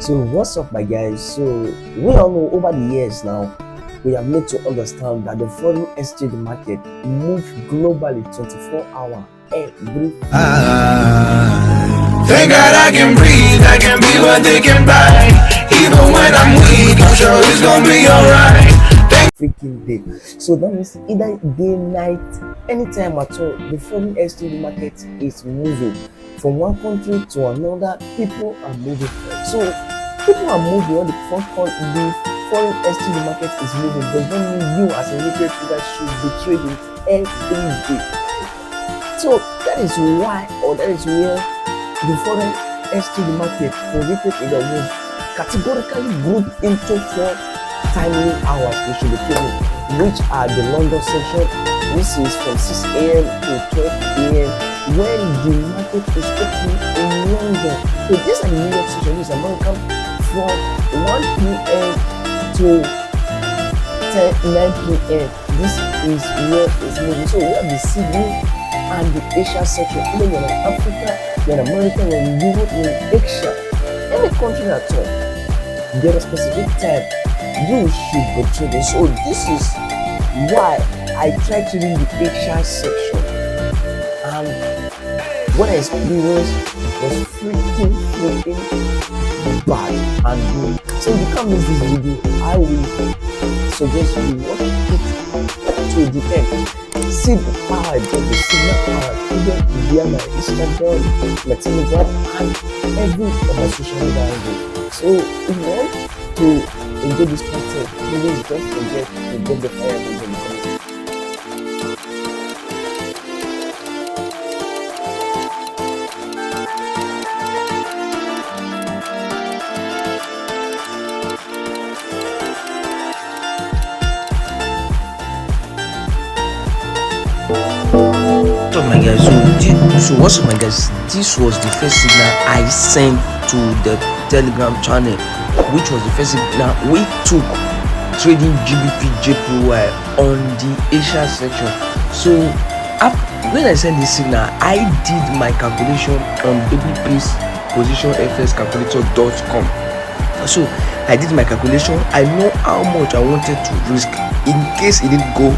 So what's up, my guys? So we all know over the years now we have made to understand that the foreign exchange market moves globally 24 hours every. Thank God I can breathe, I can be what they can buy. Even when I'm weak, I'm sure it's gonna be alright. Freaking day. So that means either day, night, anytime at all, the foreign exchange market is moving from one country to another. People are moving. So people are moving on the foreign exchange market is moving. Does not mean you as a retail trader should be trading every day. So that is why, or that is where the foreign exchange market for retail traders was categorically grouped into four timing hours you should be trading, which are the London session. This is from 6 a.m. to 12 a.m. when the market is open in London. So this is a New York session. This is American from 1 p.m. to 9 p.m. This is where it's moving. So we have the Sydney and the Asia section. Either you're in Africa, you're in America, you're in Europe, you're in Asia, any country at all, there is a specific time you should be trading. So this is why I tried trading the Asia section, and what I experienced was freaking bad and good. So if you can't miss this video, I will suggest you watch it to the end. See the power, the signal power, even via my Instagram, my Telegram, and every of my social media handle. So if you want to enjoy this content, please don't forget to get the fire button in the comment. What's up, my guys? So what's up, my guys? This was the first signal I sent to the Telegram channel, which was the first signal we took trading GBP JPY on the Asia section. So when I sent this signal, I did my calculation on babypace position fscalculator.com. So I did my calculation. I know how much I wanted to risk in case it didn't go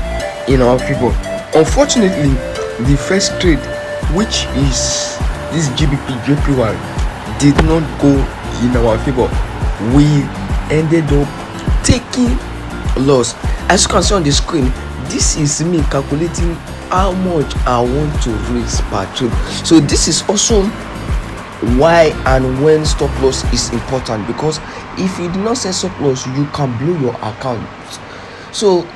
in our favor. Unfortunately, the first trade, which is this GBP JPY, did not go in our favor. We ended up taking loss. As you can see on the screen, this is me calculating how much I want to risk per trade. So this is also why and when stop loss is important, because if you do not set stop loss, you can blow your account. So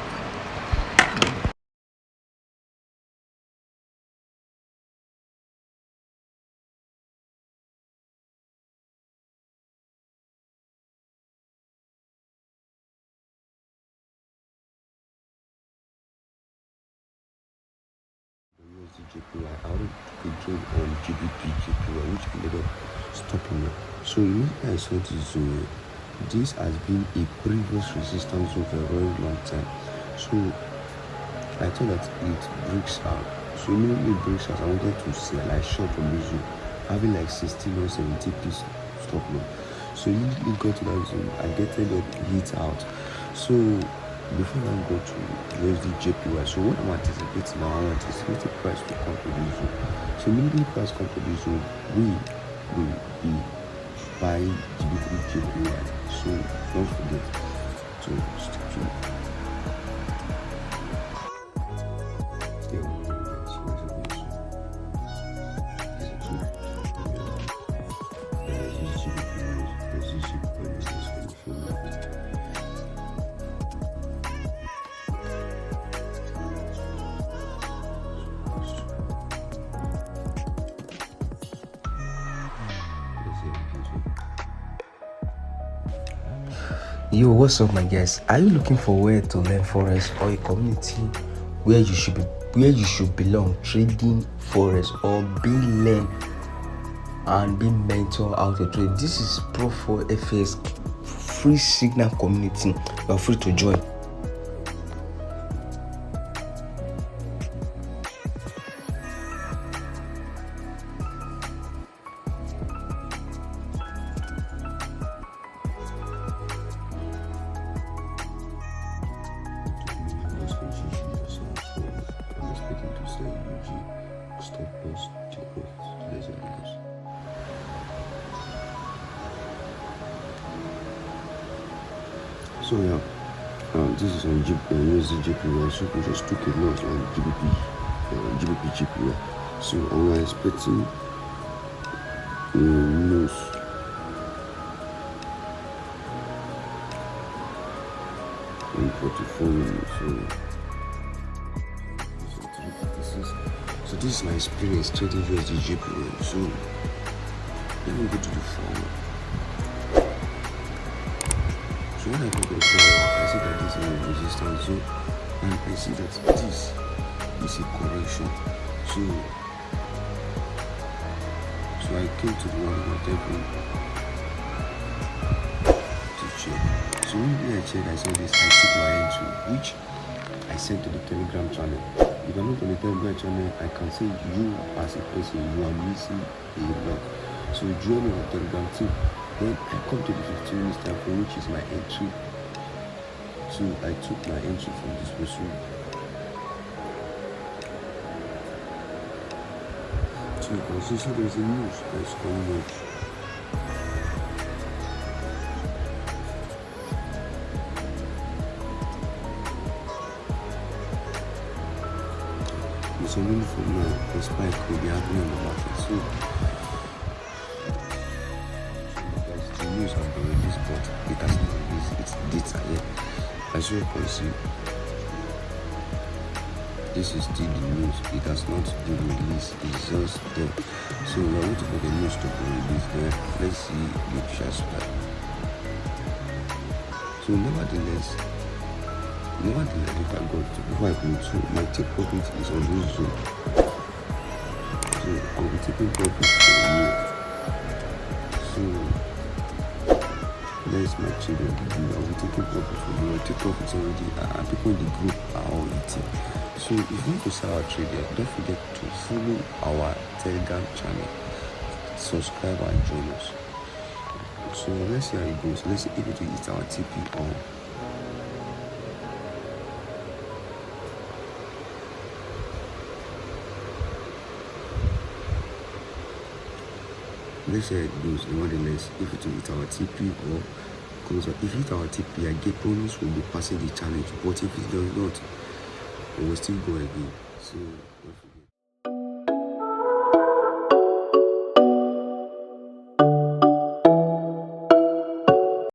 JPY, I already could trade on GBP JPY, which ended up stopping me. So immediately I saw this zone, this has been a previous resistance zone for a very long time. So I thought that it breaks out. So immediately it breaks out, I wanted to sell. I short from this zone, having like 16 or 70 piece stop loss. So immediately got to that zone, I get it hit out. So before I go to USD JPY, so what I'm anticipating now, I'm anticipating price to come to this zone. So immediately price come to this zone, we will be buying GBP JPY. So don't forget to stick to it. Yo, what's up, my guys? Are you looking for where to learn forex, or a community where you should belong, trading forex, or being learned and being mentored how to trade? This is Pro4FS free signal community. You are free to join. So yeah, this is on USD JPY. So we just took a loss on GBP JPY. So we are expecting news. In 44 minutes. So this is my experience trading USD JPY. So let me go to the forward. So when I go to the forward, I see that this is a resistance zone, and I see that this is a correction. So I came to the one that to check. So when I checked, I saw this, I took my entry, which I sent to the Telegram channel. If I'm not on the Telegram channel, I can say you as a person, you are missing a lot. So join me on the Telegram too. Then I come to the 15 minutes time frame, which is my entry. So I took my entry from this person. So you can see, so there's a news that's coming up. So only for now, the spike will be happening on the market. So because the news has been released, but it has not released its data yet. As you can see, this is still the news. It has not been released. It's just there. So we are waiting for the news to be released. Then let's see the share spike. So nevertheless, if I go to before I go to my take profit is on this zone. So I'll be taking profit for you. So there's my children. I'll be taking profit for you. Take profits already. And people in the group are all eating. So if you want to sell our trade, don't forget to follow our Telegram channel, subscribe and join us. So let's see how it goes. Let's see if it will hit our TP on. Let's see how it goes. Nevertheless, if it will hit our TP or closer, if it hit our TP, I get bonus will be passing the challenge. But if it does not, we will still go again. So